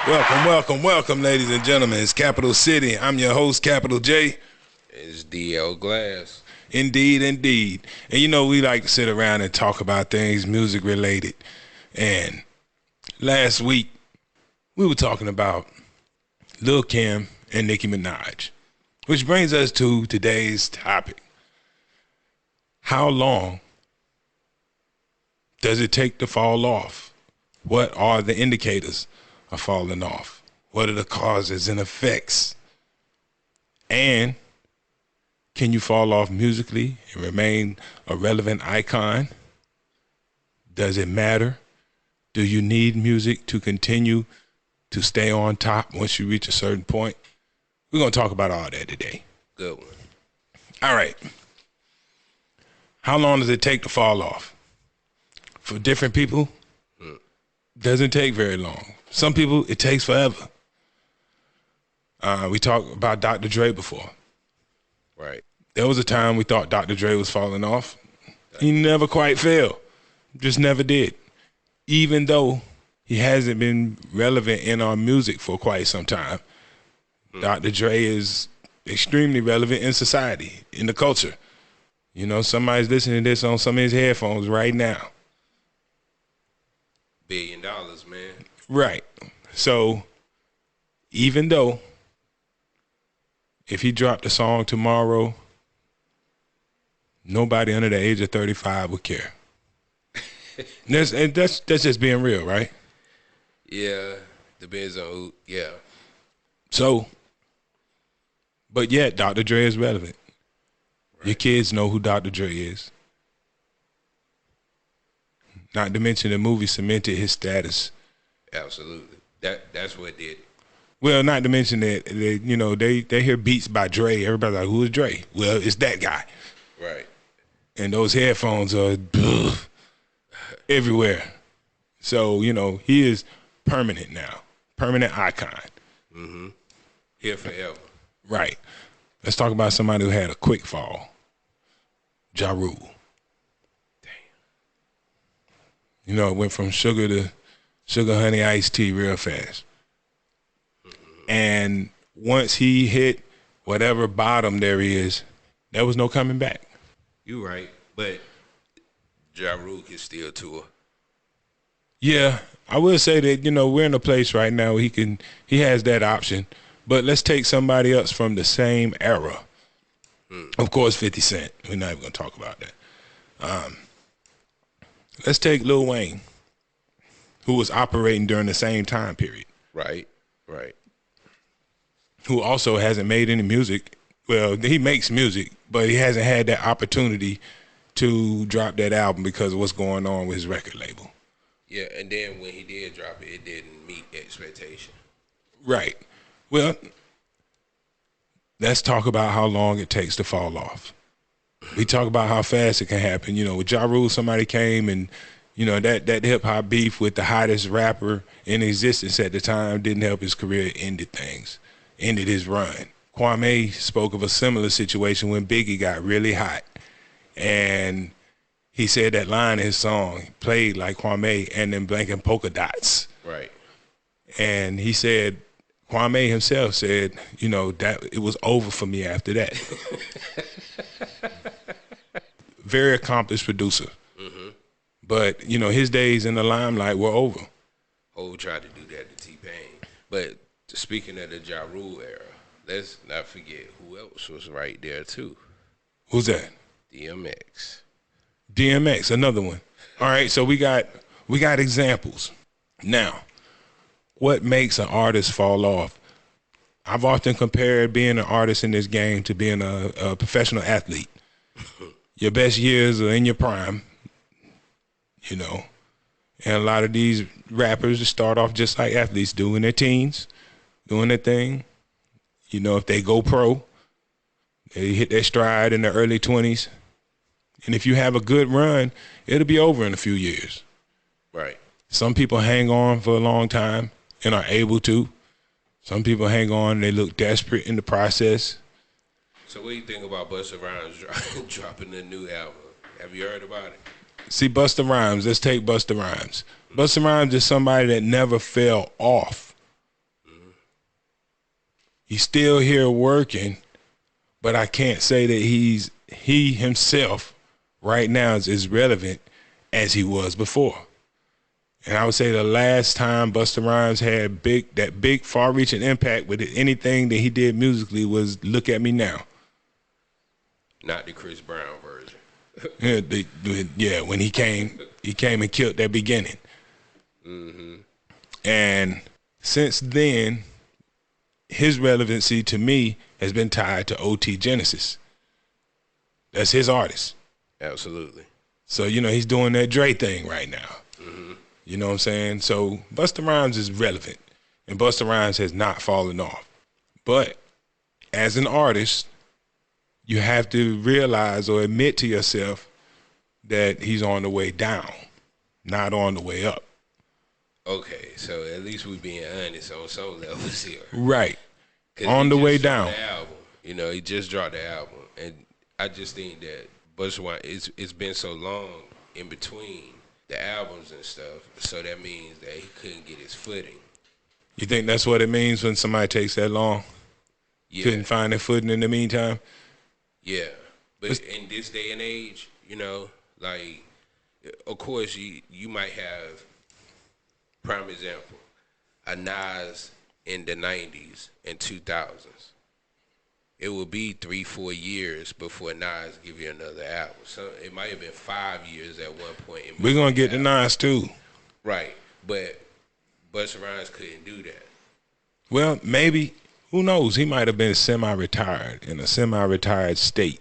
Welcome, ladies and gentlemen. It's Capital City. I'm your host, Capital J. It's DL Glass. Indeed. And you know, we like to sit around and talk about things music related. And last week, we were talking about Lil' Kim and Nicki Minaj, which brings us to today's topic. How long does it take to fall off? What are the indicators of falling off? What are the causes and effects? And can you fall off musically and remain a relevant icon? Does it matter? Do you need music to continue to stay on top once you reach a certain point? We're going to talk about all that today. Good one. All right. How long does it take to fall off? For different people, doesn't take very long. Some people, it takes forever. We talked about Dr. Dre before. Right. There was a time we thought Dr. Dre was falling off. He never quite fell. Just never did. Even though he hasn't been relevant in our music for quite some time, Dr. Dre is extremely relevant in society, in the culture. You know, somebody's listening to this on some of his headphones right now. $1 billion, man. Right. So even though if he dropped a song tomorrow, nobody under the age of 35 would care. That's just being real, right? Yeah, depends on who. Yeah. So, but yet Dr. Dre is relevant. Right. Your kids know who Dr. Dre is. Not to mention the movie cemented his status. Absolutely. That's what did it. Well, not to mention that you know, they hear beats by Dre. Everybody's like, who is Dre? Well, it's that guy. Right. And those headphones are everywhere. So, you know, he is permanent now. Permanent icon. Mm-hmm. Here forever. Right. Let's talk about somebody who had a quick fall. Ja Rule. Damn. You know, it went from sugar to sugar honey iced tea real fast. And once he hit whatever bottom there is, there was no coming back. You right, but Ja Rule can still tour. Yeah, I will say that, you know, we're in a place right now where he has that option. But let's take somebody else from the same era. Of course, 50 Cent. We're not even going to talk about that. Let's take Lil Wayne, who was operating during the same time period. Right. Who also hasn't made any music. Well, he makes music, but he hasn't had that opportunity to drop that album because of what's going on with his record label. Yeah, and then when he did drop it, it didn't meet expectation. Right. Well, let's talk about how long it takes to fall off. We talk about how fast it can happen. You know, with Ja Rule, somebody came and, you know, that hip-hop beef with the hottest rapper in existence at the time didn't help his career. It ended things. Ended his run. Kwame spoke of a similar situation when Biggie got really hot. And he said that line in his song, played like Kwame and then blanking polka dots. Right. And he said, Kwame himself said, you know, that it was over for me after that. Very accomplished producer. Mm-hmm. But, you know, his days in the limelight were over. Hov tried to do that to T-Pain. But speaking of the Ja Rule era, let's not forget who else was right there too. Who's that? DMX. DMX, another one. All right, so we got examples. Now, what makes an artist fall off? I've often compared being an artist in this game to being a professional athlete. Your best years are in your prime, you know. And a lot of these rappers start off just like athletes do in their teens, doing their thing. You know, if they go pro, they hit their stride in their early 20s. And if you have a good run, it'll be over in a few years. Right. Some people hang on for a long time and are able to. Some people hang on and they look desperate in the process. So what do you think about Busta Rhymes dropping a new album? Have you heard about it? See, Busta Rhymes, let's take Busta Rhymes. Busta Rhymes is somebody that never fell off. He's still here working, but I can't say that he himself right now is as relevant as he was before. And I would say the last time Busta Rhymes had that big far-reaching impact with anything that he did musically was Look at Me Now. Not the Chris Brown version. Yeah, when he came and killed that beginning. Mm-hmm. And since then, his relevancy to me has been tied to OT Genesis. That's his artist. Absolutely. So, he's doing that Dre thing right now. Mm-hmm. You know what I'm saying? So Busta Rhymes is relevant, and Busta Rhymes has not fallen off. But as an artist, you have to realize or admit to yourself that he's on the way down, not on the way up. Okay, so at least we're being honest on some levels here. Right. On the way down. The album. He just dropped the album. And I just think that Busta Rhymes, it's been so long in between the albums and stuff, so that means that he couldn't get his footing. You think that's what it means when somebody takes that long? Yeah. Couldn't find their footing in the meantime? Yeah. But in this day and age, like, of course, you might have, prime example, a Nas in the 90s and 2000s. It will be 3-4 years before Nas give you another album. So it might have been 5 years at one point. We're going to get to Nas too. Right. But Busta Rhymes couldn't do that. Well, maybe. Who knows? He might have been semi-retired, in a semi-retired state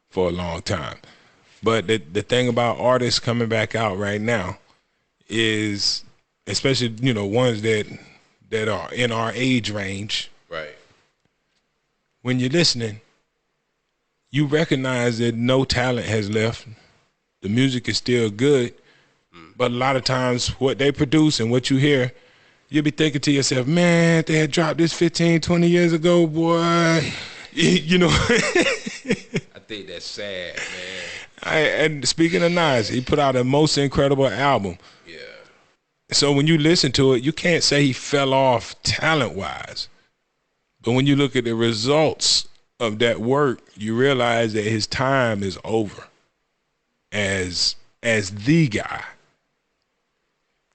for a long time. But the thing about artists coming back out right now is, especially, ones that are in our age range. Right. When you're listening, you recognize that no talent has left. The music is still good. But a lot of times what they produce and what you hear, you'll be thinking to yourself, man, if they had dropped this 15, 20 years ago, boy. I think that's sad, man. And speaking of Nas, he put out a most incredible album. Yeah. So when you listen to it, you can't say he fell off talent-wise. But when you look at the results of that work, you realize that his time is over as the guy.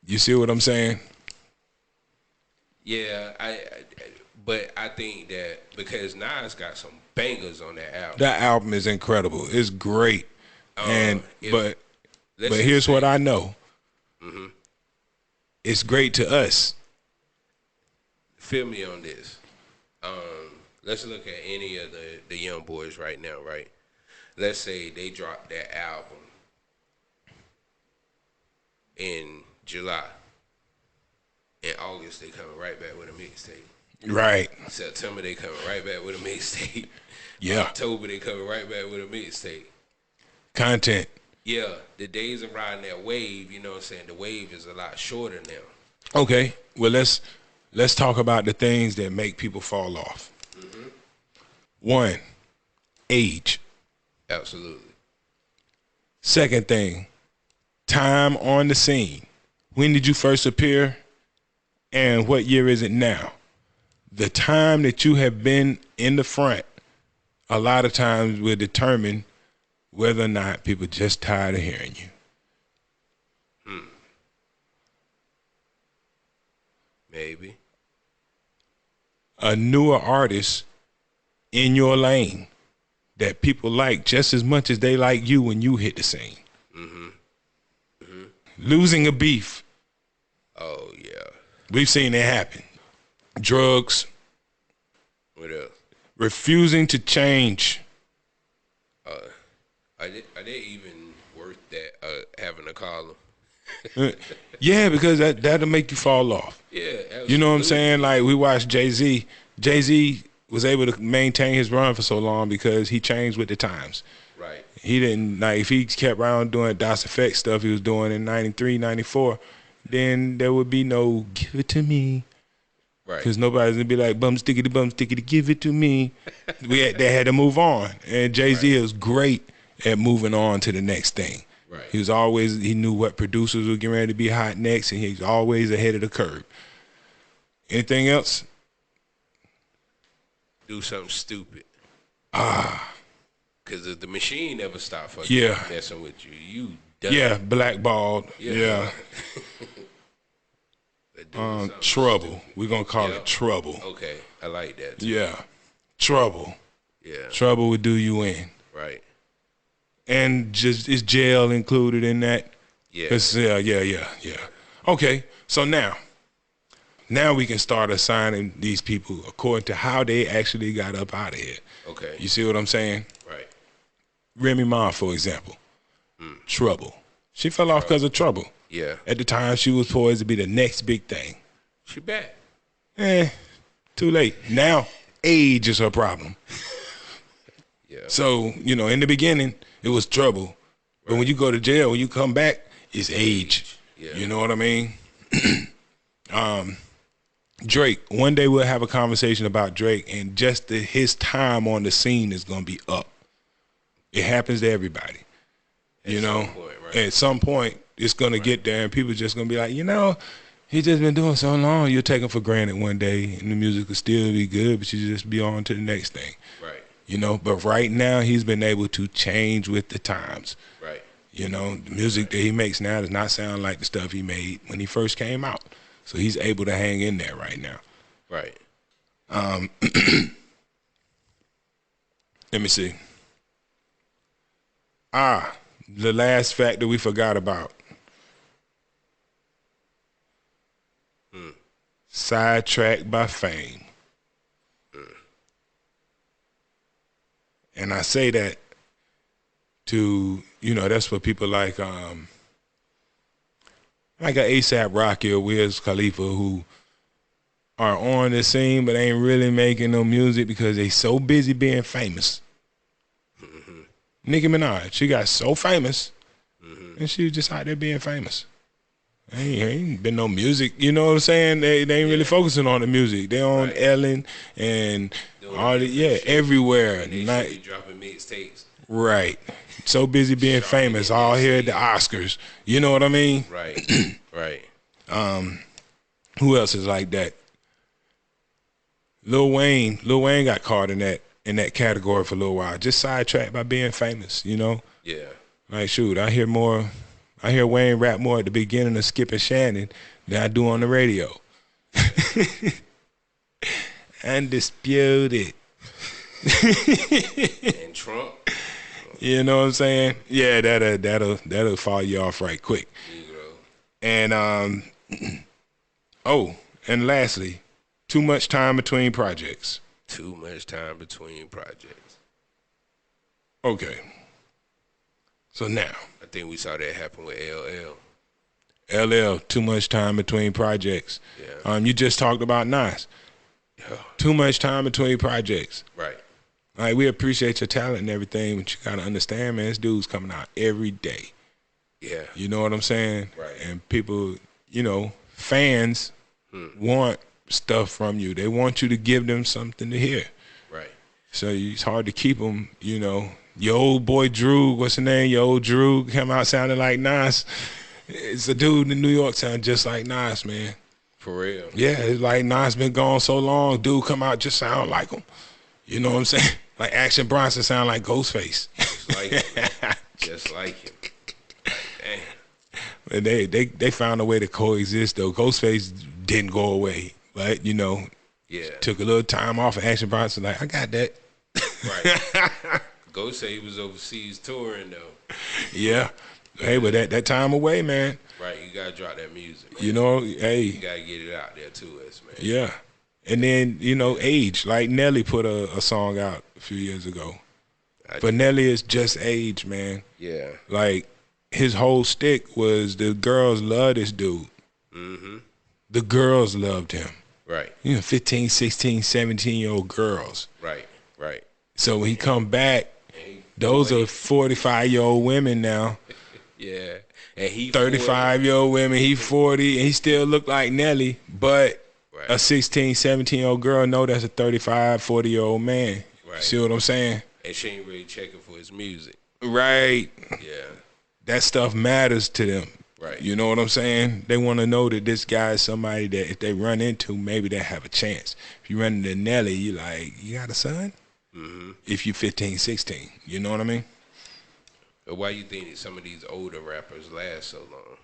You see what I'm saying? Yeah, but I think that because Nas got some bangers on that album. That album is incredible. It's great. But here's what I know. Mm-hmm. It's great to us. Feel me on this. Let's look at any of the young boys right now, right? Let's say they drop that album in July. In August, they coming right back with a mixtape. Right. September, they coming right back with a mixtape. Yeah. October, they coming right back with a mixtape. Content. Yeah, the days of riding that wave, you know what I'm saying? The wave is a lot shorter now. Okay. Well, let's talk about the things that make people fall off. Mm-hmm. 1, age. Absolutely. Second thing, time on the scene. When did you first appear and what year is it now? The time that you have been in the front a lot of times will determine whether or not people are just tired of hearing you. Maybe. A newer artist in your lane that people like just as much as they like you when you hit the scene. Mm-hmm. Mm-hmm. Losing a beef. Oh, yeah. We've seen it happen. Drugs. What else? Refusing to change. Are they even worth that, having a column? Yeah, because that'll make you fall off. Yeah, absolutely. You know what I'm saying? Like, we watched Jay-Z. Jay-Z was able to maintain his run for so long because he changed with the times. Right. He didn't, like, if he kept around doing Das Effect stuff he was doing in 93, 94, then there would be no give it to me. Right. Because nobody's going to be like, bum stickity, give it to me. They had to move on. And Jay-Z is great at moving on to the next thing. Right. He knew what producers were getting ready to be hot next, and he's always ahead of the curve. Anything else? do something stupid. Ah, Because if the machine never stopped fucking Yeah. messing with you, you done. yeah, blackballed. Yeah. But doing something Trouble. We're gonna call Yep. it trouble. stupid. Okay, I like that. Too. Yeah. Trouble. Yeah. Trouble would do you in. Right. And just is jail included in that? Yeah. 'Cause, yeah. Okay, so now we can start assigning these people according to how they actually got up out of here. Okay. You see what I'm saying? Right. Remy Ma, for example. Trouble. She fell off because of trouble. Yeah. At the time, she was poised to be the next big thing. She back. Too late. Now, age is her problem. Yeah. So, in the beginning, it was trouble. But when you go to jail, when you come back, it's age. Yeah. You know what I mean? Drake, one day we'll have a conversation about Drake, and just his time on the scene is going to be up. It happens to everybody. At some point, right. At some point, it's going to get there, and people just going to be like, he just been doing so long. You'll take him for granted one day, and the music will still be good, but you just be on to the next thing. Right. But right now, he's been able to change with the times. Right. The music that he makes now does not sound like the stuff he made when he first came out. So he's able to hang in there right now. Right. Let me see. The last fact that we forgot about. Sidetracked by fame. And I say that to, that's what people like a ASAP Rocky or Wiz Khalifa who are on the scene but ain't really making no music because they so busy being famous. Nicki Minaj, she got so famous and she was just out there being famous. Ain't been no music, you know what I'm saying? They ain't really focusing on the music. They on Ellen and all everywhere. And they should be dropping mixtapes. Right. So busy being famous, all here at the Oscars. You know what I mean? Right. Right. Who else is like that? Lil Wayne got caught in that category for a little while. Just sidetracked by being famous, Yeah. Like, shoot, I hear Wayne rap more at the beginning of Skip and Shannon than I do on the radio. Undisputed. And Trump. You know what I'm saying? Yeah, that'll fall you off right quick. And and lastly, too much time between projects. Too much time between projects. Okay. So now, I think we saw that happen with LL. LL, too much time between projects. Yeah. You just talked about Nas. Yeah. Too much time between projects. Right. Like, we appreciate your talent and everything, but you gotta understand, man, this dude's coming out every day. Yeah. You know what I'm saying? Right. And people, fans want stuff from you. They want you to give them something to hear. Right. So it's hard to keep them, Your old boy Drew, what's his name? Your old Drew came out sounding like Nas. It's a dude in New York sound just like Nas, man. For real. Yeah, it's like Nas been gone so long. Dude come out just sound like him. You know what I'm saying? Like Action Bronson sound like Ghostface. Just like him. Just like him. And Damn. they found a way to coexist though. Ghostface didn't go away, but Yeah. took a little time off. And Action Bronson like, I got that. Right. Ghost say he was overseas touring though. Yeah. Hey, but that time away, man. Right. You gotta drop that music. Hey. You gotta get it out there to us, man. Yeah. And then, age. Like Nelly put a song out a few years ago. But Nelly is just age, man. Yeah. Like, his whole stick was the girls love this dude. Mm-hmm. The girls loved him. Right. 15, 16, 17-year-old girls. Right. Right. So when he come back, those are 45-year-old women now. Yeah. And he 35-year-old women, he 40, and he still look like Nelly, but a 16, 17-year-old girl know that's a 35, 40-year-old man. Right. See what I'm saying? And she ain't really checking for his music. Right. Yeah. That stuff matters to them. Right. You know what I'm saying? They want to know that this guy is somebody that if they run into, maybe they have a chance. If you run into Nelly, you like, you got a son? Mm-hmm. If you're 15, 16, you know what I mean? But why you think some of these older rappers last so long?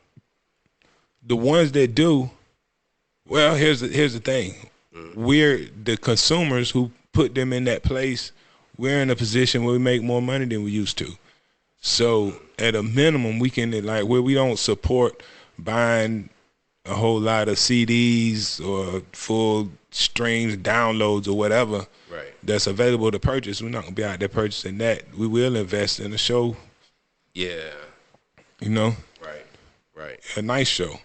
The ones that do, well, here's the thing. We're the consumers who put them in that place. We're in a position where we make more money than we used to. So at a minimum, we can, like, where we don't support buying a whole lot of CDs or full streams, downloads, or whatever Right. that's available to purchase. We're not gonna be out there purchasing that. We will invest in a show, Yeah. you know, Right. Right. a nice show.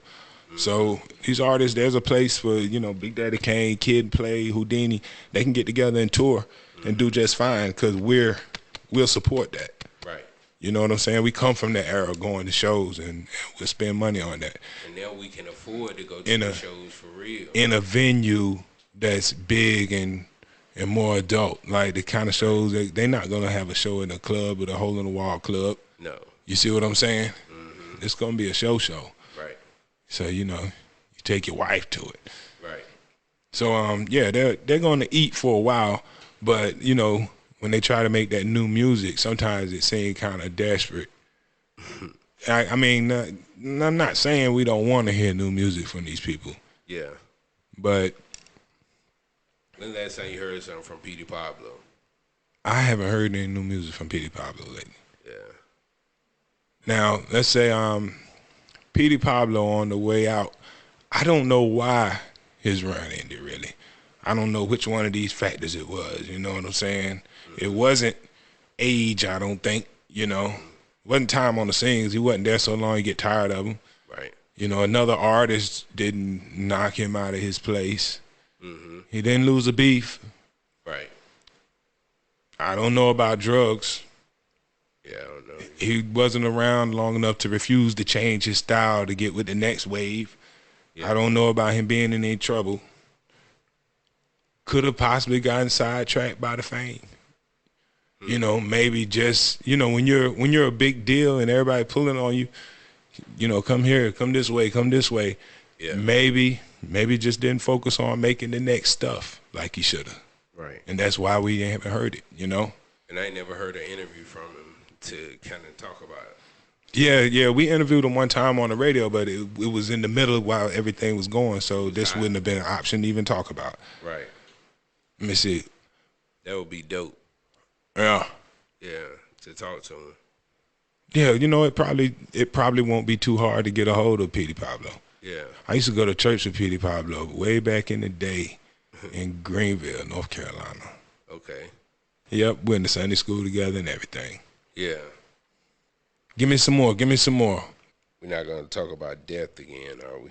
So these artists, there's a place for, you know, Big Daddy Kane, Kid Play, Houdini. They can get together and tour and do just fine because we'll support that. Right. You know what I'm saying? We come from that era going to shows and we'll spend money on that. And now we can afford to go to In the a- shows for real. In a venue that's big and more adult, like the kind of shows they're not gonna have a show in a club or the hole in the wall club. No. You see what I'm saying? It's gonna be a show. Right. So you know, you take your wife to it. Right. So yeah, they're gonna eat for a while, but you know, when they try to make that new music, sometimes it seems kind of desperate. I mean, I'm not saying we don't want to hear new music from these people, Yeah. but When last time you heard something from Petey Pablo? I haven't heard any new music from Petey Pablo lately. Yeah. Now, let's say Petey Pablo on the way out, I don't know why his run ended, really. I don't know which one of these factors it was, you know what I'm saying? It wasn't age, I don't think, you know. Wasn't time on the scenes. He wasn't there so long you get tired of him. Right. You know, another artist didn't knock him out of his place. He didn't lose a beef. Right. I don't know about drugs. Yeah, I don't know. He wasn't around long enough to refuse to change his style to get with the next wave. Yeah. I don't know about him being in any trouble. Could have possibly gotten sidetracked by the fame. You know, maybe just, you know, when you're a big deal and everybody pulling on you, you know, come here, come this way, come this way. Yeah. Maybe just didn't focus on making the next stuff like he should have. Right. And that's why we haven't heard it, you know? And I ain't never heard an interview from him to kind of talk about it. Yeah, we interviewed him one time on the radio, but it was in the middle while everything was going, so this wouldn't have been an option to even talk about. Right. Let me see. That would be dope. Yeah. Yeah, to talk to him. Yeah, you know, it probably won't be too hard to get a hold of Petey Pablo. Yeah. I used to go to church with Petey Pablo way back in the day in Greenville, North Carolina. Okay. Yep, we went to Sunday school together and everything. Yeah. Give me some more. We're not going to talk about death again, are we?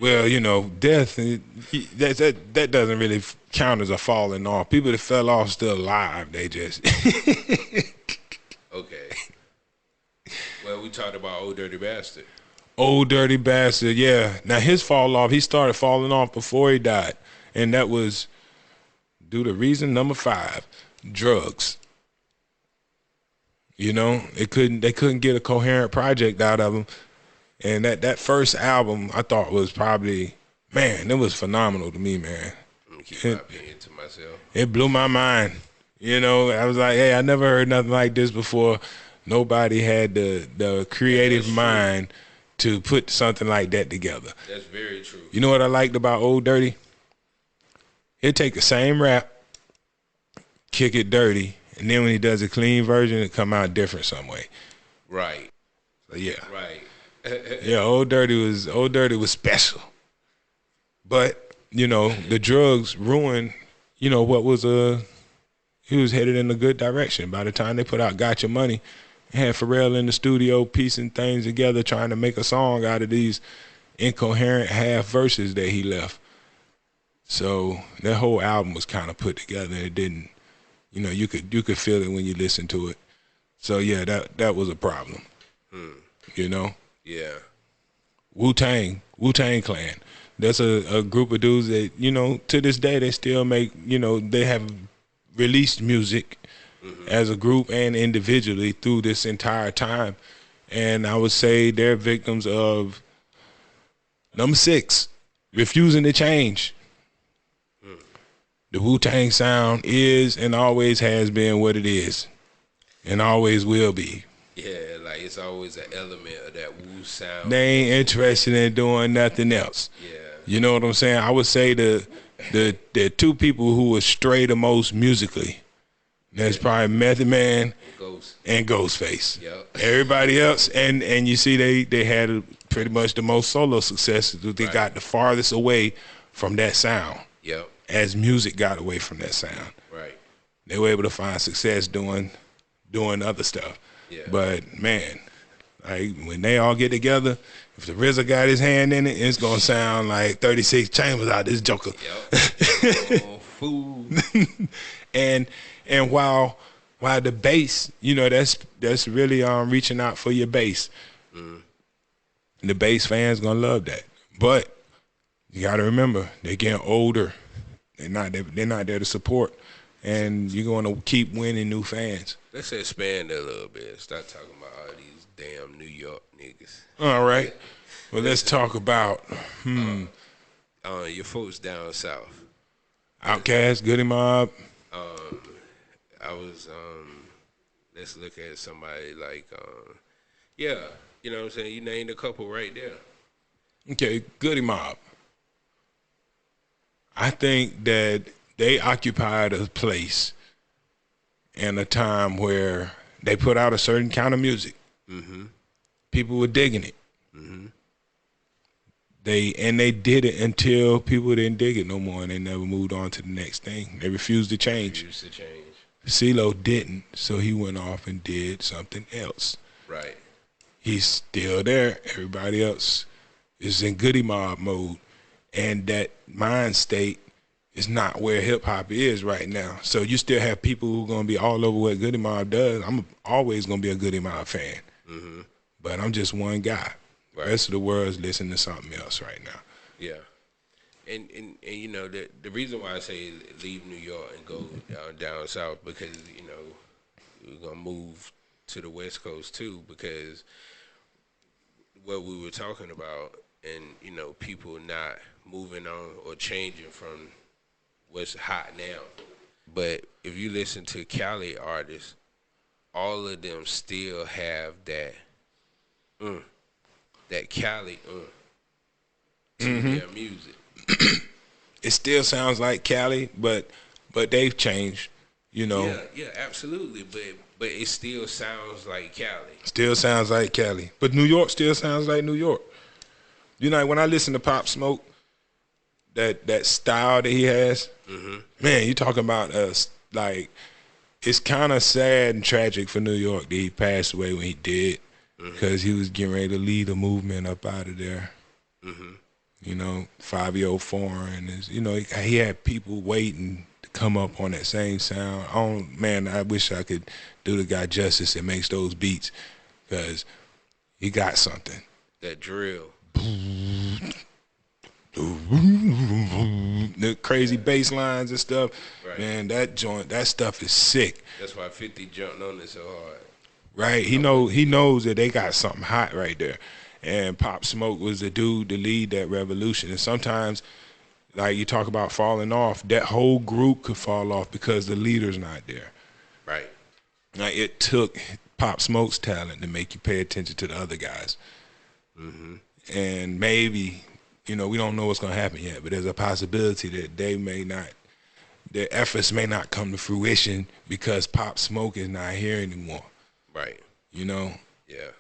Well, you know, death, that doesn't really count as a falling off. People that fell off still alive. They just. Okay. Well, we talked about Old Dirty Bastard. Old Dirty Bastard, yeah. Now, his fall off, he started falling off before he died. And that was due to reason number 5, drugs. You know, they couldn't get a coherent project out of him. And that first album, I thought was probably, man, it was phenomenal to me, man. I'm going to keep my opinion to myself. It blew my mind. You know, I was like, hey, I never heard nothing like this before. Nobody had the creative mind to put something like that together. That's very true. You know what I liked about Old Dirty? He'd take the same rap, kick it dirty, and then when he does a clean version, it come out different some way. Right. So yeah. Right. Yeah, Old Dirty was special. But, you know, the drugs ruined, you know, what was he was headed in a good direction. By the time they put out Got Your Money, had Pharrell in the studio piecing things together, trying to make a song out of these incoherent half verses that he left. So that whole album was kind of put together. It didn't, you know, you could feel it when you listen to it. So yeah, that was a problem. You know? Yeah. Wu-Tang Clan. That's a group of dudes that, you know, to this day they still make, you know, they have released music as a group and individually through this entire time. and I would say they're victims of number 6, refusing to change. The Wu-Tang sound is and always has been what it is, and always will be. Yeah, like it's always an element of that Wu sound. They ain't interested in doing nothing else. Yeah. You know what I'm saying? I would say the 2 people who were stray the most musically. That's probably Method Man and Ghostface. Yep. Everybody else, and you see they had pretty much the most solo success. They got the farthest away from that sound. Yep. As music got away from that sound. Right. They were able to find success doing other stuff. Yeah. But man, like when they all get together, if the RZA got his hand in it, it's gonna sound like 36 Chambers out this joker. Yep. Oh, fool. And while the bass, you know, that's really reaching out for your bass. The bass fans gonna love that. But you gotta remember, they're getting older. They're not there to support, and you're gonna keep winning new fans. Let's expand a little bit. Stop talking about all these damn New York niggas. All right. Well, let's talk about Your folks down south. Outkast, Goody Mob. I was let's look at somebody like yeah, you know what I'm saying? You named a couple right there. Okay, Goody Mob. I think that they occupied a place in a time where they put out a certain kind of music. Mm-hmm. People were digging it. Mm-hmm. They did it until people didn't dig it no more, and they never moved on to the next thing. They refused to change. CeeLo didn't, so he went off and did something else. Right. He's still there. Everybody else is in Goody Mob mode. And that mind state is not where hip-hop is right now. So you still have people who are going to be all over what Goody Mob does. I'm always going to be a Goody Mob fan. Mm-hmm. But I'm just one guy. Right. The rest of the world's listening to something else right now. Yeah. And you know, the reason why I say leave New York and go down south, because, you know, we're going to move to the West Coast too, because what we were talking about, and, you know, people not moving on or changing from what's hot now. But if you listen to Cali artists, all of them still have that Cali to their music. It still sounds like Cali, but they've changed, you know. Yeah, absolutely. But it still sounds like Cali. Still sounds like Cali. But New York still sounds like New York. You know, when I listen to Pop Smoke, that style that he has, man, you talking about like, it's kind of sad and tragic for New York that he passed away when he did, because he was getting ready to lead a movement up out of there. You know, 5-year-old foreign is, you know, he had people waiting to come up on that same sound. I wish I could do the guy justice that makes those beats, because he got something. That drill. The crazy bass lines and stuff, right. Man, that stuff is sick. That's why 50 jumped on it so hard. Right, he knows that they got something hot right there, and Pop Smoke was the dude to lead that revolution. And sometimes, like you talk about falling off, that whole group could fall off because the leader's not there. Right. Like, it took Pop Smoke's talent to make you pay attention to the other guys. And maybe, you know, we don't know what's going to happen yet, but there's a possibility that their efforts may not come to fruition because Pop Smoke is not here anymore. Right. You know? Yeah.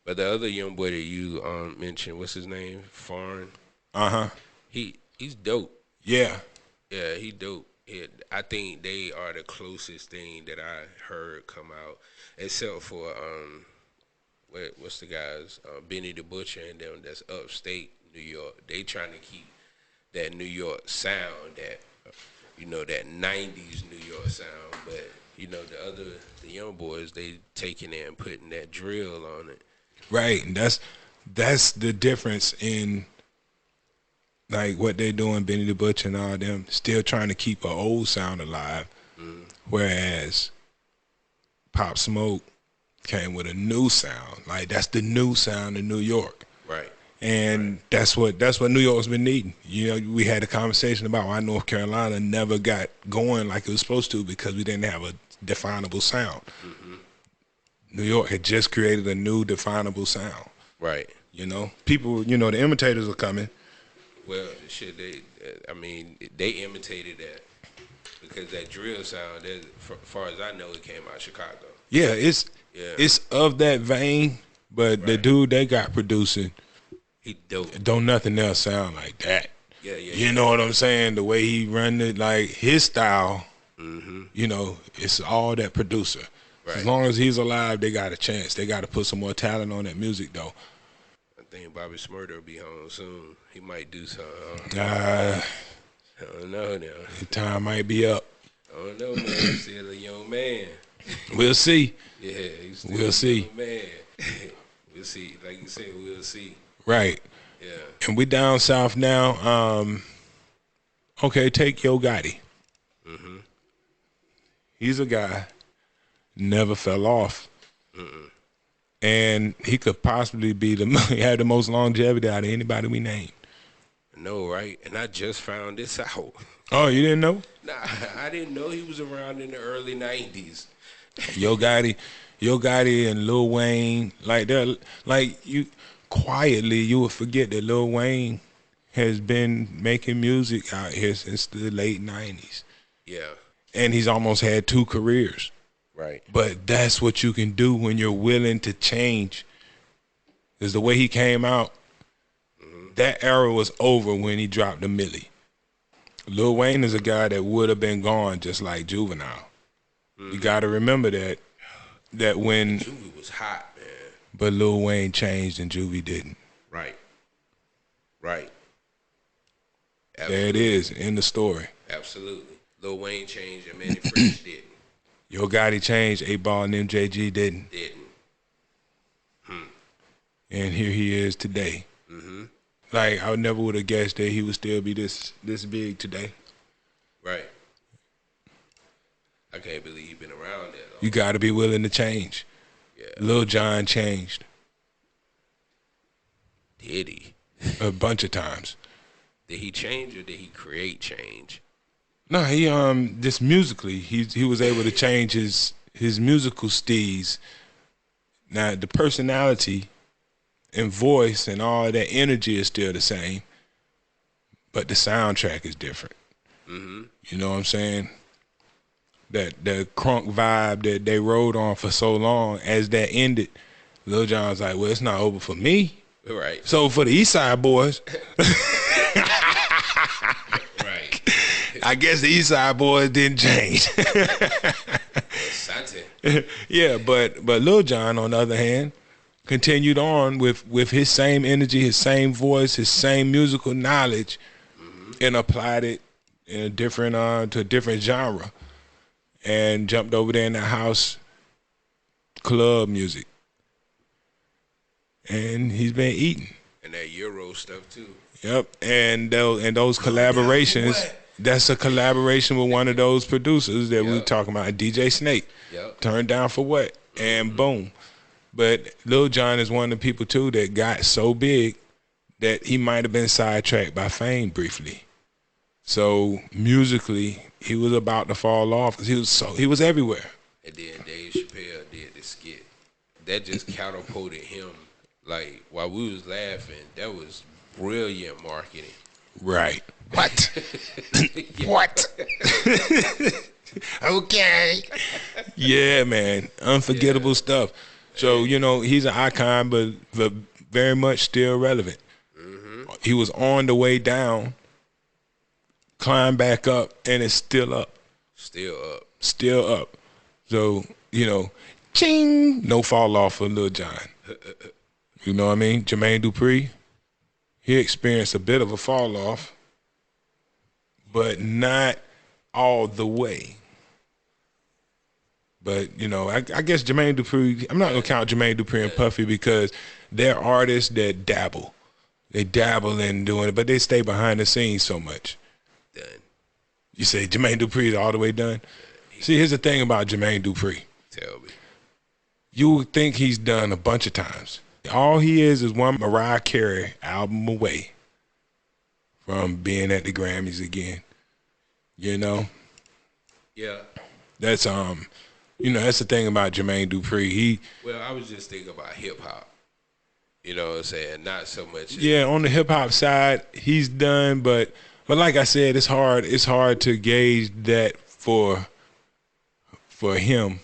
But the other young boy that you mentioned, what's his name? Foreign. He's dope. Yeah. Yeah, he dope. I think they are the closest thing that I heard come out, except for what's the guys? Benny the Butcher and them. That's upstate New York. They trying to keep that New York sound, that, you know, that 90s New York sound. But, you know, the young boys, they taking it and putting that drill on it. Right, and that's the difference in, like, what they're doing, Benny the Butcher and all them, still trying to keep an old sound alive, whereas Pop Smoke came with a new sound. Like that's the new sound in New York. Right. And that's what New York's been needing. You know, we had a conversation about why North Carolina never got going like it was supposed to because we didn't have a definable sound. New York had just created a new definable sound. Right. You know, people, you know, the imitators are coming. Well, shit, they imitated that because that drill sound, as far as I know, it came out of Chicago. Yeah, it's of that vein, but the dude they got producing, he dope. Don't nothing else sound like that. Yeah. You know what I'm saying? The way he run it, like his style, you know, it's all that producer. Right. As long as he's alive, they got a chance. They got to put some more talent on that music, though. I think Bobby Shmurda will be home soon. He might do something. I don't know now. The time might be up. I don't know, man. He's still a young man. We'll see. Yeah, he's still we'll a see. young man. We'll see. Like you said, we'll see. Right. Yeah. And we down south now. Okay, take Yo Gotti. He's a guy, never fell off. And he could possibly be he had the most longevity out of anybody we named. No, right? And I just found this out. Oh, you didn't know? Nah, I didn't know he was around in the early 90s. Yo Gotti and Lil Wayne, like they're like you quietly you would forget that Lil Wayne has been making music out here since the late 90s. Yeah. And he's almost had 2 careers. Right. But that's what you can do when you're willing to change. Because the way he came out, that era was over when he dropped the Millie. Lil Wayne is a guy that would have been gone just like Juvenile. You got to remember that when Juvie was hot, man. But Lil Wayne changed and Juvie didn't. Right. Absolutely. There it is in the story. Absolutely. Lil Wayne changed and Manny Fresh didn't. Yo Gotti changed, 8Ball and MJG didn't. And here he is today. Like I never would have guessed that he would still be this big today. Right. I can't believe he's been around that long. You got to be willing to change. Yeah. Lil Jon changed. Did he? A bunch of times. Did he change or did he create change? No, he just musically he was able to change his musical steez. Now the personality and voice and all that energy is still the same, but the soundtrack is different. You know what I'm saying? That the crunk vibe that they rode on for so long, as that ended, Lil Jon's like, well, it's not over for me. Right. So for the East Side Boys, right. I guess the East Side Boys didn't change. Yeah, but Lil Jon, on the other hand, continued on with his same energy, his same voice, his same musical knowledge, and applied it in a different to a different genre, and jumped over there in that house club music, and he's been eating. And that Euro stuff too. Yep, and those collaborations. That's a collaboration with one of those producers that we were talking about, DJ Snake. Yep. Turned down for what? And boom. But Lil Jon is one of the people too that got so big that he might have been sidetracked by fame briefly. So musically, he was about to fall off because he was everywhere. And then Dave Chappelle did the skit that just catapulted him. Like while we was laughing, that was brilliant marketing. Right. What? What? Okay. Yeah, man. Unforgettable stuff. So, you know, he's an icon, but very much still relevant. He was on the way down, climbed back up, and it's still up. Still up. Still up. So, you know, ching, no fall off for Lil Jon. You know what I mean? Jermaine Dupri, he experienced a bit of a fall off, but not all the way. But, you know, I guess Jermaine Dupri, I'm not going to count Jermaine Dupri and Puffy because they're artists that dabble. They dabble in doing it, but they stay behind the scenes so much. Done. You say Jermaine Dupri is all the way done? See, here's the thing about Jermaine Dupri. Tell me. you would think he's done a bunch of times. All he is one Mariah Carey album away from being at the Grammys again. You know? Yeah. That's that's the thing about Jermaine Dupri. Well, I was just thinking about hip hop. You know what I'm saying? Not so much. Yeah, on the hip hop side, he's done, but like I said, it's hard to gauge that for him.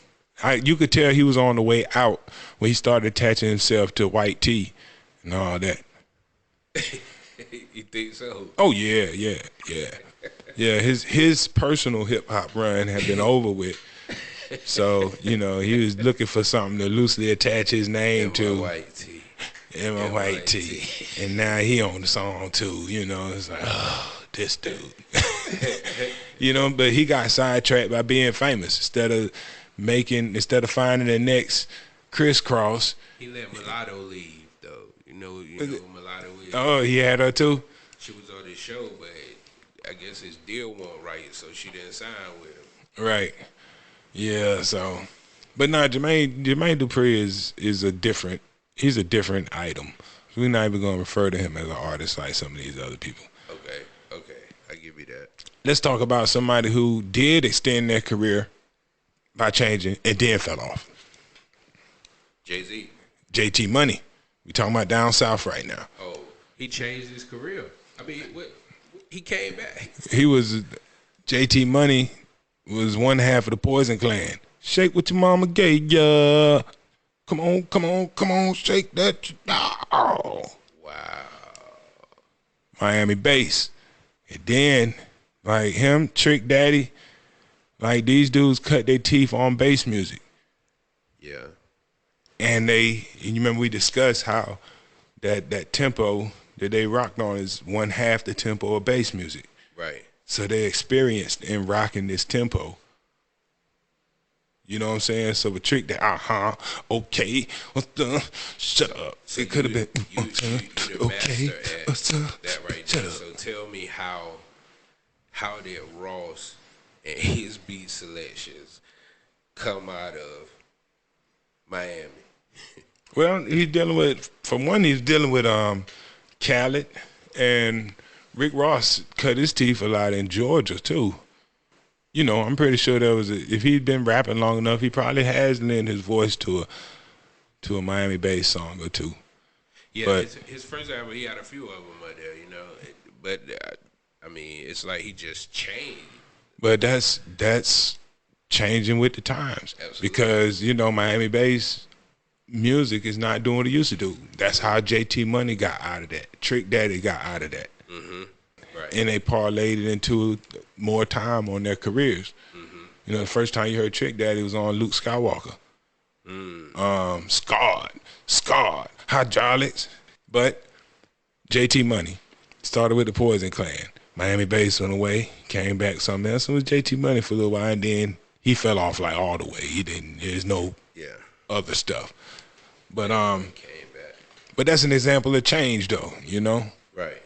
You could tell he was on the way out when he started attaching himself to white tee and all that. You think so? Oh yeah. Yeah, his personal hip hop run had been over with. So, he was looking for something to loosely attach his name to. White tee. Emma White tee. And now he on the song too, It's like, oh, this dude. But he got sidetracked by being famous instead of finding the next crisscross. He let Mulatto leave though. You know Mulatto is. Oh, he had her too? She was on his show, but I guess his deal wasn't right, so she didn't sign with him. Right. Yeah, so but nah, Jermaine Dupri is a different item. We're not even gonna refer to him as an artist like some of these other people. Okay. I give you that. Let's talk about somebody who did extend their career by changing and then fell off. Jay-Z. JT Money. We talking about down south right now. Oh, he changed his career. I mean, he came back. JT Money was one half of the Poison Clan. Shake what your mama gave ya. Come on, shake that. Oh. Wow. Miami bass. And then, like him, Trick Daddy, like these dudes cut their teeth on bass music. Yeah. And you remember we discussed how that tempo that they rocked on is one half the tempo of bass music. Right. So they experienced in rocking this tempo. You know what I'm saying? So with Trick that, okay, shut up. So it could have been, okay, that right there. So tell me how did Ross and his beat selections come out of Miami? Well, he's dealing with Khaled, and Rick Ross cut his teeth a lot in Georgia too. I'm pretty sure if he'd been rapping long enough, he probably has lent his voice to a Miami bass song or two. Yeah, but his first album, he had a few of them out there, But I mean, it's like he just changed. But that's changing with the times. Absolutely. Because Miami bass music is not doing what it used to do. That's how JT Money got out of that. Trick Daddy got out of that. Mm-hmm. Right. And they parlayed it into more time on their careers. Mm-hmm. The first time you heard Trick Daddy was on Luke Skywalker. Scarred, Hydraulics. But JT Money started with the Poison Clan. Miami bass went away, came back something else. It was JT Money for a little while, and then he fell off like all the way. There's no other stuff. But came back. But that's an example of change, though. Right.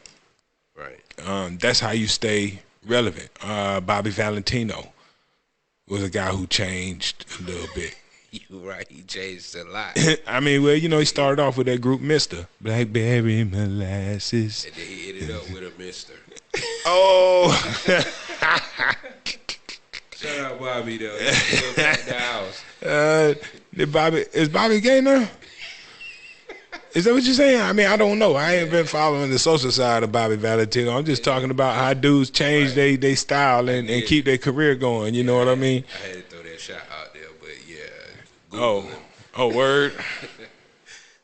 That's how you stay relevant. Bobby Valentino was a guy who changed a little bit. You're right. He changed a lot. I mean, well, he started off with that group Mr. Blackberry Molasses. And then he ended up with a Mr. Oh. Shout out Bobby, though. He'll pack the house. Is Bobby gay now? Is that what you're saying? I mean, I don't know. I ain't been following the social side of Bobby Valentino. I'm just talking about how dudes change their style and keep their career going. You know what I mean? I had to throw that shot out there, but Google him. Oh, word.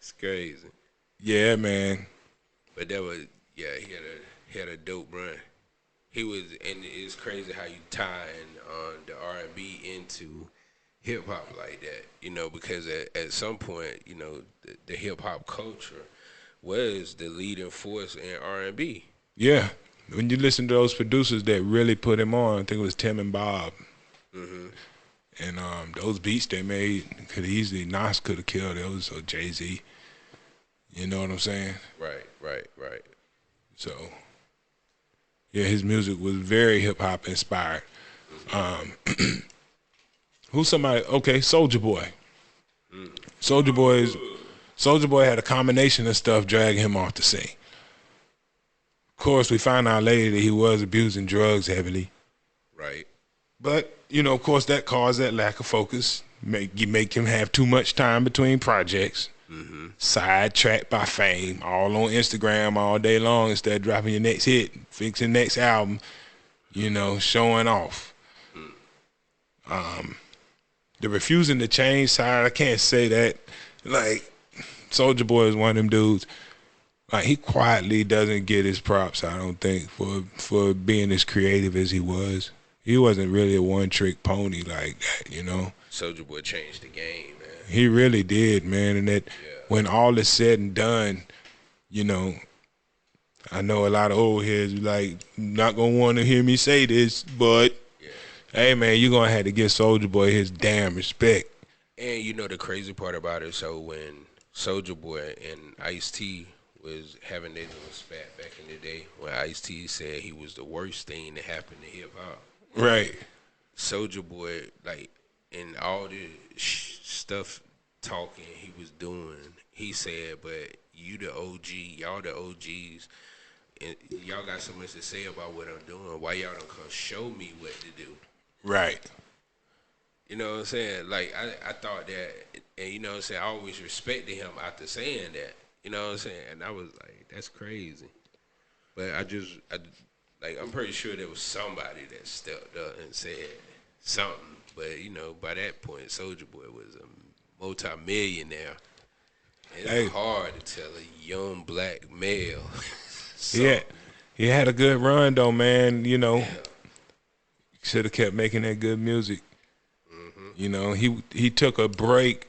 It's crazy. Yeah, man. But that was he had a dope run. He was, and it's crazy how you tying the R&B into hip hop like that, because at some point, the hip hop culture was the leading force in R&B. Yeah, when you listen to those producers that really put him on, I think it was Tim and Bob. Mm-hmm. And those beats they made Nas could have killed those, or Jay-Z. You know what I'm saying? Right. So, yeah, his music was very hip hop inspired. Mm-hmm. Who's somebody? Okay, Soulja Boy. Soulja Boy had a combination of stuff dragging him off the scene. Of course, we found out later that he was abusing drugs heavily. Right. But, of course, that caused that lack of focus. Make him have too much time between projects. Mm-hmm. Sidetracked by fame, all on Instagram all day long instead of dropping your next hit, fixing next album, showing off. The refusing to change side, I can't say that. Like, Soulja Boy is one of them dudes. Like, he quietly doesn't get his props, I don't think, for being as creative as he was. He wasn't really a one-trick pony like that, Soulja Boy changed the game, man. He really did, man. And that when all is said and done, I know a lot of old heads like not gonna want to hear me say this, but hey, man, you're gonna have to give Soulja Boy his damn respect. And the crazy part about it, so when Soulja Boy and Ice-T was having their little spat back in the day, when Ice-T said he was the worst thing that happened to hip hop. Right. Soulja Boy, like, and all the stuff talking he was doing, he said, but you the OG, y'all the OGs, and y'all got so much to say about what I'm doing. Why y'all don't come show me what to do? Right. You know what I'm saying? Like, I thought that, and you know what I'm saying, I always respected him after saying that. You know what I'm saying? And I was like, that's crazy. But I'm pretty sure there was somebody that stepped up and said something. But, by that point, Soulja Boy was a multi-millionaire. It's hard to tell a young black male. He had a good run, though, man. Should have kept making that good music. Mm-hmm. He took a break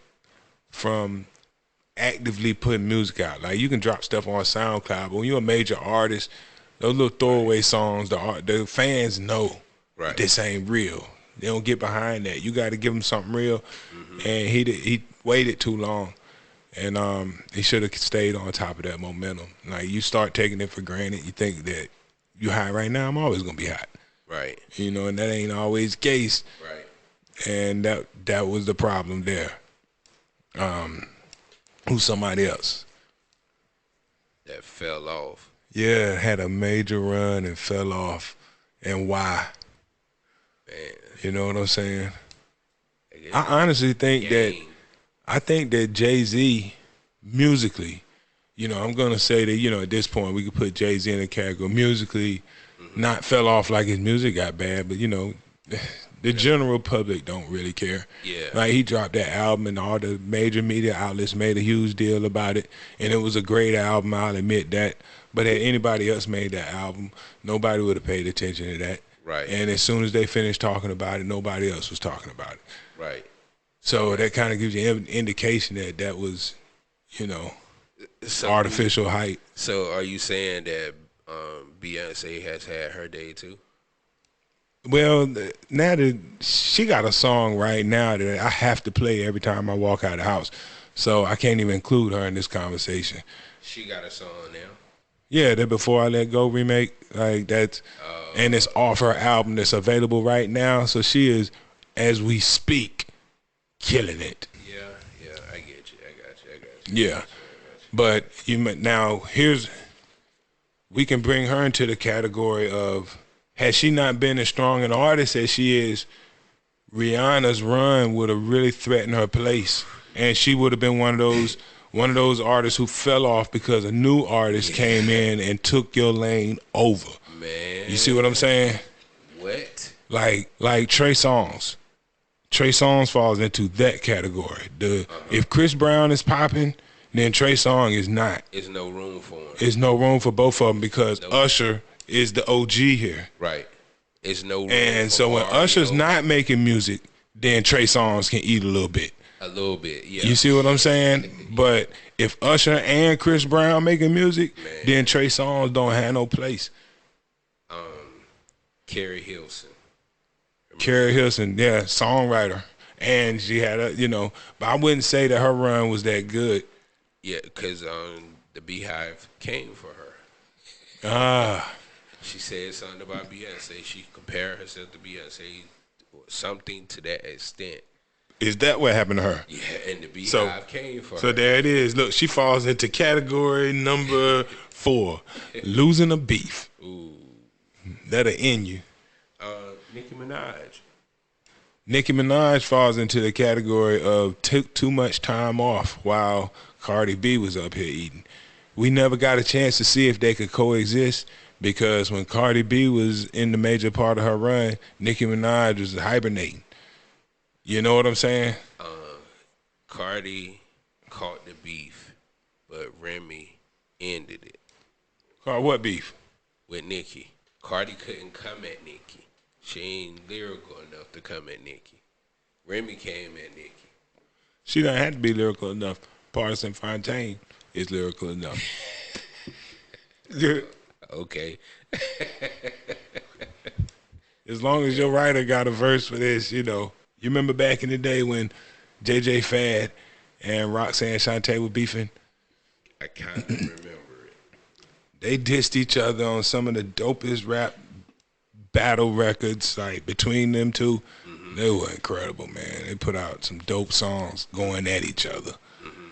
from actively putting music out. Like, you can drop stuff on SoundCloud, but when you're a major artist, those little throwaway songs, the fans know this ain't real. They don't get behind that. You got to give them something real. Mm-hmm. And he waited too long. And he should have stayed on top of that momentum. Like, you start taking it for granted. You think that you hot right now, I'm always going to be hot. Right. And that ain't always the case. Right. And that was the problem there. Who's somebody else? That fell off. Yeah, had a major run and fell off. And why? Man. You know what I'm saying? I honestly think that Jay-Z, musically, I'm going to say that, at this point, we could put Jay-Z in the category. Musically, not fell off like his music got bad, but, the general public don't really care. Yeah. Like, he dropped that album and all the major media outlets made a huge deal about it, and it was a great album, I'll admit that. But had anybody else made that album, nobody would have paid attention to that. Right. And as soon as they finished talking about it, nobody else was talking about it. Right. So that kind of gives you an indication that was, artificial hype. So are you saying that Beyonce has had her day too? Well, now that she got a song right now that I have to play every time I walk out of the house, so I can't even include her in this conversation. She got a song now? Yeah, that Before I Let Go remake, like that's, and it's off her album that's available right now. So she is, as we speak, killing it. Yeah, I get you. I got you. Yeah, but we can bring her into the category of, had she not been as strong an artist as she is, Rihanna's run would have really threatened her place, and she would have been one of those artists who fell off because a new artist came in and took your lane over. Man, you see what I'm saying? What? Like Trey Songz. Trey Songz falls into that category. If Chris Brown is popping, then Trey Songz is not. There's no room for him. There's no room for both of them because Usher is the OG here. Right. It's no room. And so when Usher's not making music, then Trey Songz can eat a little bit. A little bit, yeah. You see what I'm saying? But if Usher and Chris Brown making music, then Trey Songz don't have no place. Carrie Hilson. Carrie Hilson, yeah, songwriter. And she had but I wouldn't say that her run was that good. Yeah, because the Beehive came for her. She said something about Beyonce. She compared herself to Beyonce, something to that extent. Is that what happened to her? Yeah, and the Beehive came for So her. there it is. Look, she falls into category number 4, losing a beef. Ooh. That'll end you. Nicki Minaj. Nicki Minaj falls into the category of took too much time off while Cardi B was up here eating. We never got a chance to see if they could coexist because when Cardi B was in the major part of her run, Nicki Minaj was hibernating. You know what I'm saying? Cardi caught the beef, but Remy ended it Cardi, what beef? with Nicki. Cardi couldn't come at Nicki. She ain't lyrical enough to come at Nicki. Remy came at Nicki. She don't have to be lyrical enough. Partisan Fontaine is lyrical enough. Okay. As long as your writer got a verse for this, you know. You remember back in the day when JJ Fad and Roxanne Shante were beefing? I kind of remember it. They dissed each other on some of the dopest rap battle records, like between them two. Mm-hmm. They were incredible, man. They put out some dope songs going at each other. Mm-hmm.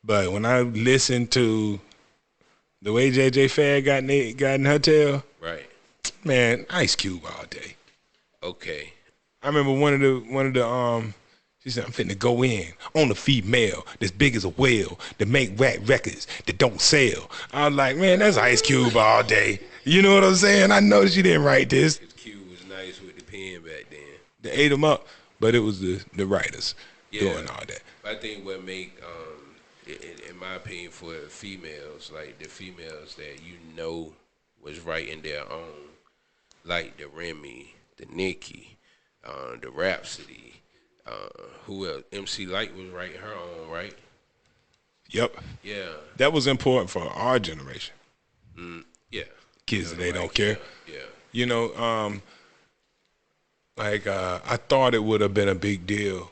But when I listened to the way JJ Fad got in her tail, right, man, Ice Cube all day. Okay. I remember one of the she said, I'm finna go in on a female that's big as a whale that make rap records that don't sell. I was like, man, that's Ice Cube all day. You know what I'm saying? I know she didn't write this. Cube was nice with the pen back then. They ate him up, but it was the writers doing all that. I think what make, in my opinion, for females, like the females that you know was writing their own, like the Remy, the Nicki, the Rhapsody, who else? MC Light was writing her own, right? Yep. Yeah. That was important for our generation. Yeah. Kids, they don't care. Yeah. You know, I thought it would have been a big deal.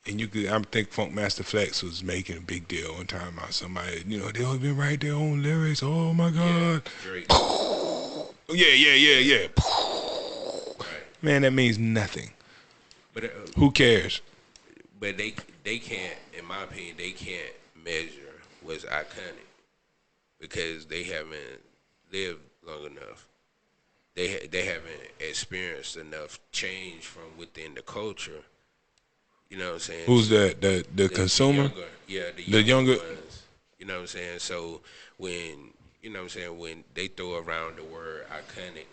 And I think Funk Master Flex was making a big deal one time about somebody, you know, they all been write their own lyrics. Oh my God. Yeah. Right. Man, that means nothing. But who cares? But they can't, in my opinion, they can't measure what's iconic because they haven't lived long enough. They haven't experienced enough change from within the culture. You know what I'm saying? Who's that? The consumer? The younger ones. You know what I'm saying? So when, you know what I'm saying, when they throw around the word iconic,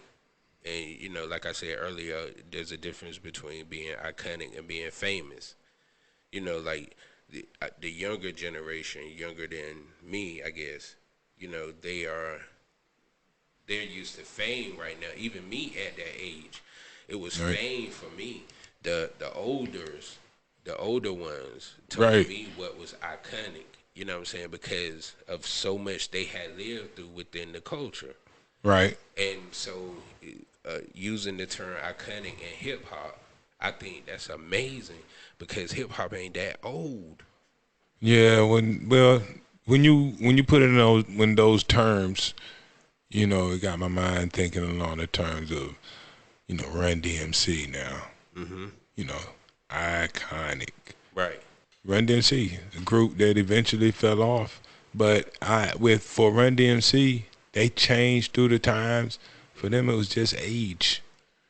and, you know, like I said earlier, there's a difference between being iconic and being famous. You know, like the younger generation, younger than me, I guess, you know, they're used to fame right now. Even me at that age, it was fame for me. The older ones told me what was iconic. You know what I'm saying? Because of so much they had lived through within the culture. Right. And so using the term iconic in hip hop, I think that's amazing because hip hop ain't that old. Yeah, when you put it in those terms, you know, it got my mind thinking along the terms of, you know, Run DMC now. Mm-hmm. You know, iconic. Right. Run DMC, the group that eventually fell off, but for Run DMC, they changed through the times. For them, it was just age.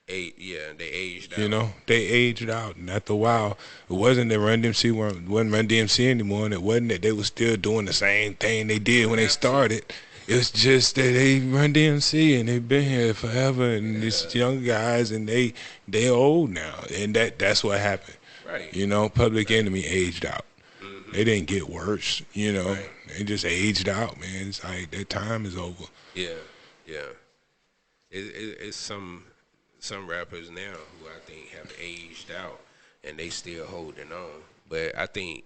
They aged out. You know, they aged out, and after a while, it wasn't that Run DMC wasn't Run DMC anymore, and it wasn't that they were still doing the same thing they did when they started. It was just that they Run DMC, and they've been here forever, and these young guys, and they old now, and that's what happened. Right. You know, Public Enemy aged out. Mm-hmm. They didn't get worse. You know, they just aged out, man. It's like their time is over. Yeah. It's some rappers now who I think have aged out and they still holding on. But I think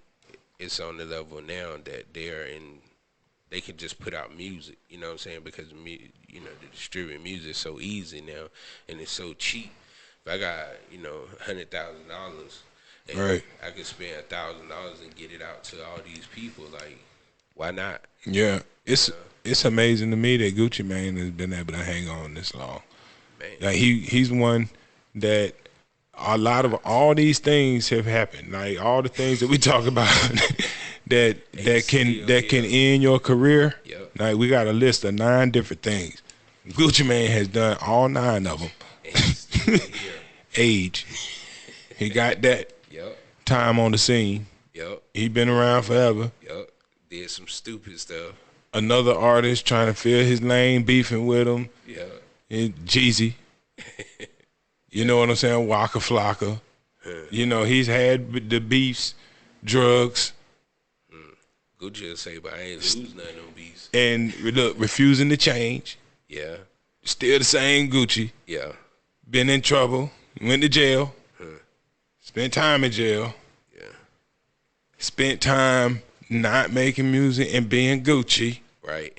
it's on the level now that they can just put out music, you know what I'm saying? Because, you know, the distributing music is so easy now and it's so cheap. If I got, you know, $100,000 and I could spend $1,000 and get it out to all these people, like, why not? Yeah, it's amazing to me that Gucci Mane has been able to hang on this long. Man. Like he's one that a lot of all these things have happened. Like all the things that we talk about that can end your career. Yep. Like we got a list of 9 different things. Gucci Mane has done all 9 of them. And he's still here. Age, he got that. Yep. Time on the scene. Yep. He been around forever. Yep. Did some stupid stuff. Another artist trying to fill his lane, beefing with him. Yeah. And Jeezy. You know what I'm saying? Waka Flocka. You know, he's had the beefs, drugs. Gucci will say, but I ain't lose none of them beefs. And look, refusing to change. Yeah. Still the same Gucci. Yeah. Been in trouble. Went to jail. Spent time in jail. Yeah. Spent time not making music and being Gucci. Right.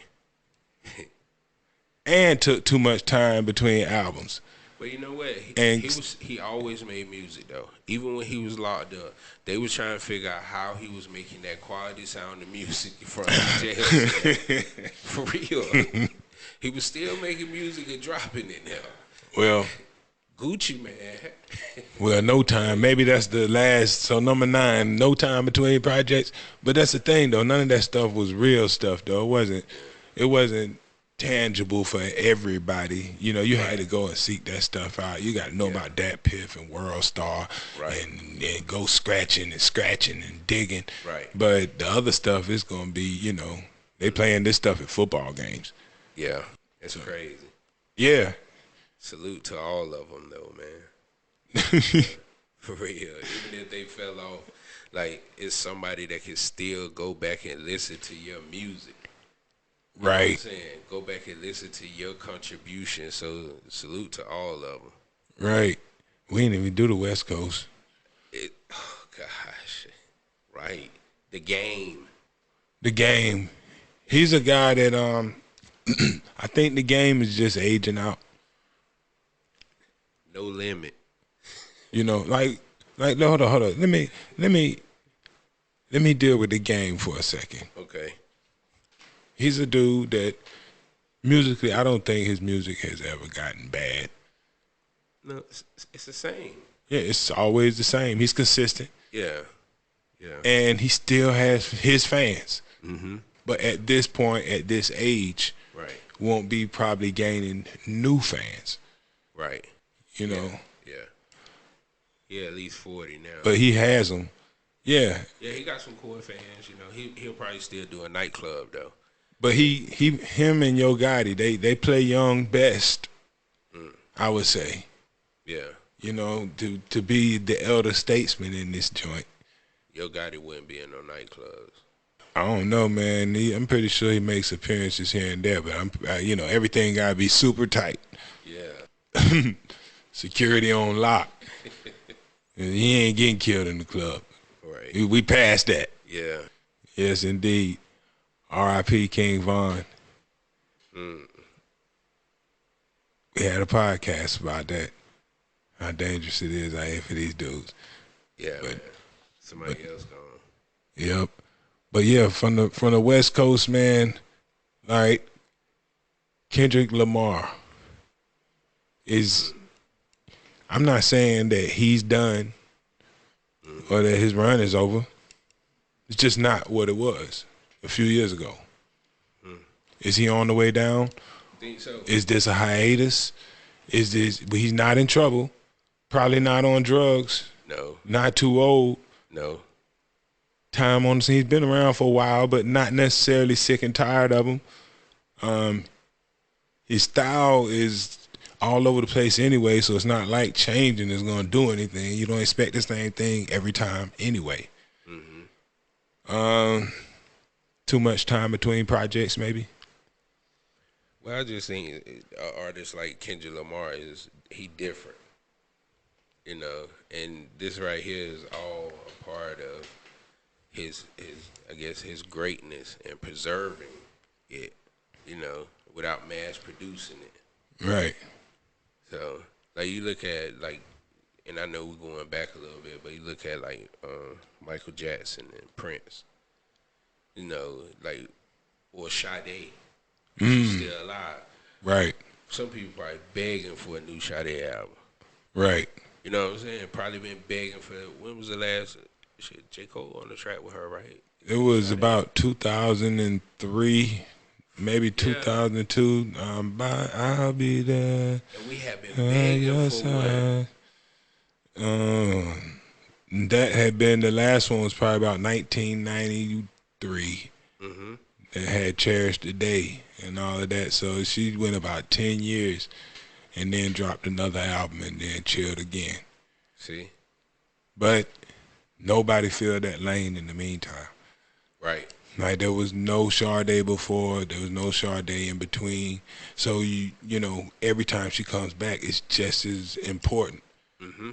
And took too much time between albums. But you know what? And He always made music though. Even when he was locked up, they was trying to figure out how he was making that quality sound of music from jail cell. For real. He was still making music and dropping it now. Well, Gucci man. well, No Time. Maybe that's the last. So number 9, No Time between projects. But that's the thing though. None of that stuff was real stuff though. It wasn't tangible for everybody. You know, you had to go and seek that stuff out. You got to know about Dat Piff and World Star, Right. and go scratching and digging. Right. But the other stuff is gonna be, you know, they playing this stuff at football games. Yeah. It's crazy. Yeah. Salute to all of them though, man. For real. Even if they fell off, like it's somebody that can still go back and listen to your music. You know what I'm Right. saying? Go back and listen to your contribution. So salute to all of them. Right. We didn't even do the West Coast. Oh gosh, right. The Game. The Game. He's a guy that I think The Game is just aging out. No Limit. You know, like no, hold on. Let me deal with The Game for a second. Okay. He's a dude that musically, I don't think his music has ever gotten bad. No, it's the same. Yeah, it's always the same. He's consistent. Yeah. Yeah. And he still has his fans. Mm-hmm. But at this point, at this age, Right. won't be probably gaining new fans. Right. You know, Yeah. Yeah, at least 40 now. but he has them. Yeah, yeah, he got some core fans. You know, he'll probably still do a nightclub though. but him and Yo Gotti, they play young best. I would say, Yeah. you know, to be the elder statesman in this joint. Yo Gotti wouldn't be in no nightclubs. I don't know, man. I'm pretty sure he makes appearances here and there, but you know, everything gotta be super tight. Yeah. Security on lock. And he ain't getting killed in the club. Right. We passed that. Yeah. Yes, indeed. R.I.P. King Von. We had a podcast about that. How dangerous it is out here for these dudes. Yeah. Man. Somebody else gone. Yep. But yeah, from the West Coast, man. All right. Kendrick Lamar is. I'm not saying that he's done or that his run is over. It's just not what it was a few years ago. Is he on the way down? Think so? Is this a hiatus? Is this? He's not in trouble. Probably not on drugs. No. Not too old. No. Time on the scene. He's been around for a while, but not necessarily sick and tired of him. His style is all over the place anyway, so it's not like changing is going to do anything. You don't expect the same thing every time anyway. Too much time between projects, maybe. Well, I just think an artist like Kendrick Lamar he different, you know, and this right here is all a part of his I guess his greatness and preserving it, you know, without mass producing it. Right. So, like you look at like, and I know we're going back a little bit, but you look at like Michael Jackson and Prince, you know, like or Sade. She's still alive. Right. Some people probably begging for a new Sade album. Right. You know what I'm saying? Probably been begging for. When was the last shit? J. Cole on the track with her, right? It was about 2003, maybe 2002. I'll be there. And we have been At begging your for one. side. That had been the last one was probably about 1993. Mm-hmm. That had Cherish the Day and all of that. So she went about 10 years and then dropped another album and then chilled again. See? But nobody filled that lane in the meantime. Right. Like there was no Sade before, there was no Sade in between. So you know, every time she comes back, it's just as important. Mm-hmm.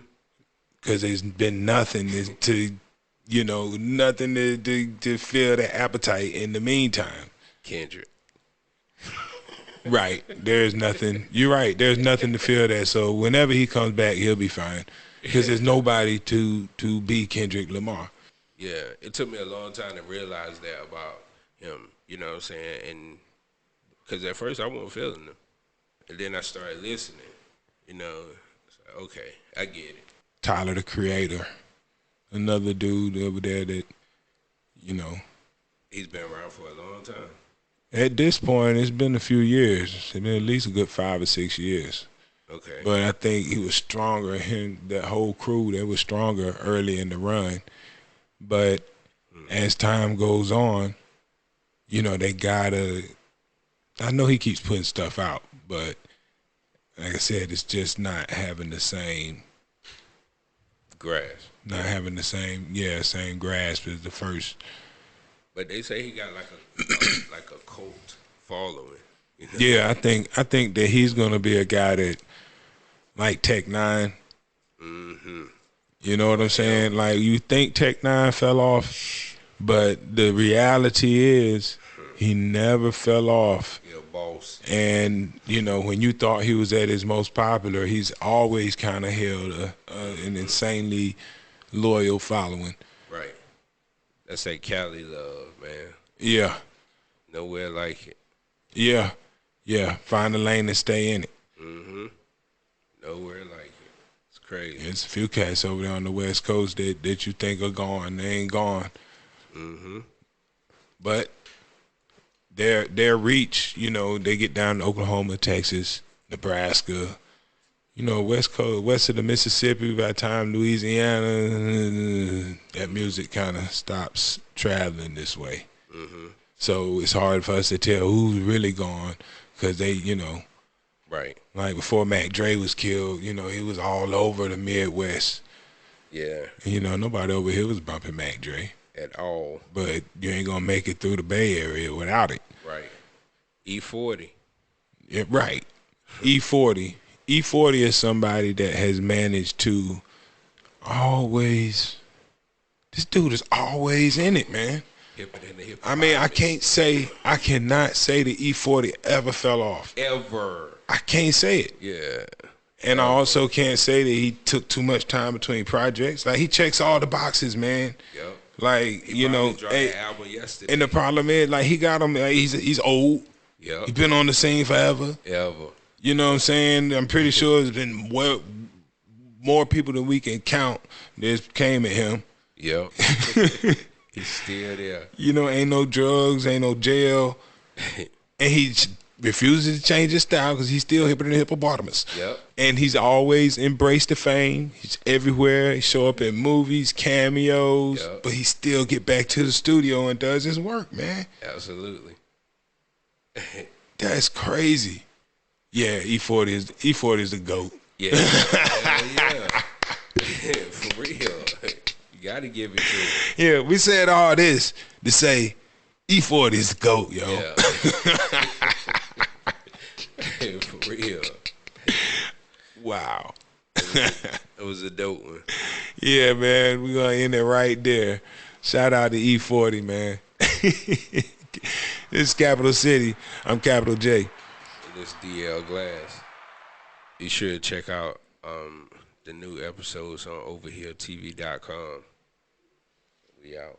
Because there's been nothing to, you know, nothing to fill that appetite in the meantime. Kendrick. Right. There's nothing. You're right. There's nothing to fill that. So whenever he comes back, he'll be fine. Because there's nobody to be Kendrick Lamar. Yeah, it took me a long time to realize that about him. You know what I'm saying? And because at first I wasn't feeling him, and then I started listening. You know, it's like, okay, I get it. Tyler the Creator, another dude over there that, you know. He's been around for a long time. At this point, it's been a few years. It's been at least a good 5 or 6 years. Okay. But I think he was stronger. That whole crew, they was stronger early in the run. But as time goes on, you know, they gotta. I know he keeps putting stuff out, but like I said, it's just not having the same grasp. Not having the same grasp as the first. But they say he got like a cult following. You know? Yeah, I think that he's gonna be a guy that, like Tech-N9ne. Mm-hmm. You know what I'm saying? Like you think Tech-N9ne fell off, but the reality is he never fell off. Yeah, boss. And you know, when you thought he was at his most popular, he's always kind of held an insanely loyal following. Right. That's that Cali love, man. Yeah. Nowhere like it. Yeah. Yeah. Find a lane and stay in it. Mm-hmm. Nowhere like it. It's crazy. There's a few cats over there on the West Coast that you think are gone. They ain't gone. Mm-hmm. But their reach, you know, they get down to Oklahoma, Texas, Nebraska, you know, West Coast, west of the Mississippi. By the time Louisiana, that music kind of stops traveling this way. Mm-hmm. So it's hard for us to tell who's really gone because they, you know, right. Like before Mac Dre was killed, you know, he was all over the Midwest. Yeah. And, you know, nobody over here was bumping Mac Dre at all. But you ain't gonna make it through the Bay Area without it. Right. E40. Yeah, right. E40. E40 is somebody that has managed to always. This dude is always in it, man. I mean, I cannot say the E40 ever fell off. Ever. I can't say it. Yeah. And I also can't say that he took too much time between projects. Like, he checks all the boxes, man. Yep. Like, he dropped an album yesterday. And the problem is, like, he got him. Like, he's old. Yep. He's been on the scene forever. Ever. You know what I'm saying? I'm pretty sure there's been more people than we can count that came at him. Yep. He's still there. You know, ain't no drugs, ain't no jail. And he refuses to change his style because he's still hipper than a hippopotamus. Yep. And he's always embraced the fame. He's everywhere. He show up in movies, cameos, but he still get back to the studio and does his work, man. Absolutely. That's crazy. Yeah, E40 is the GOAT. Yeah. Yeah. For real. You gotta give it to him. Yeah, we said all this to say E40 is the GOAT, yo. Yeah. For real. Wow. It was a dope one. Yeah, man. We're gonna end it right there. Shout out to E40, man. This is Capital City. I'm Capital J. And this DL Glass. Be sure to check out the new episodes on overheretv.com. We out.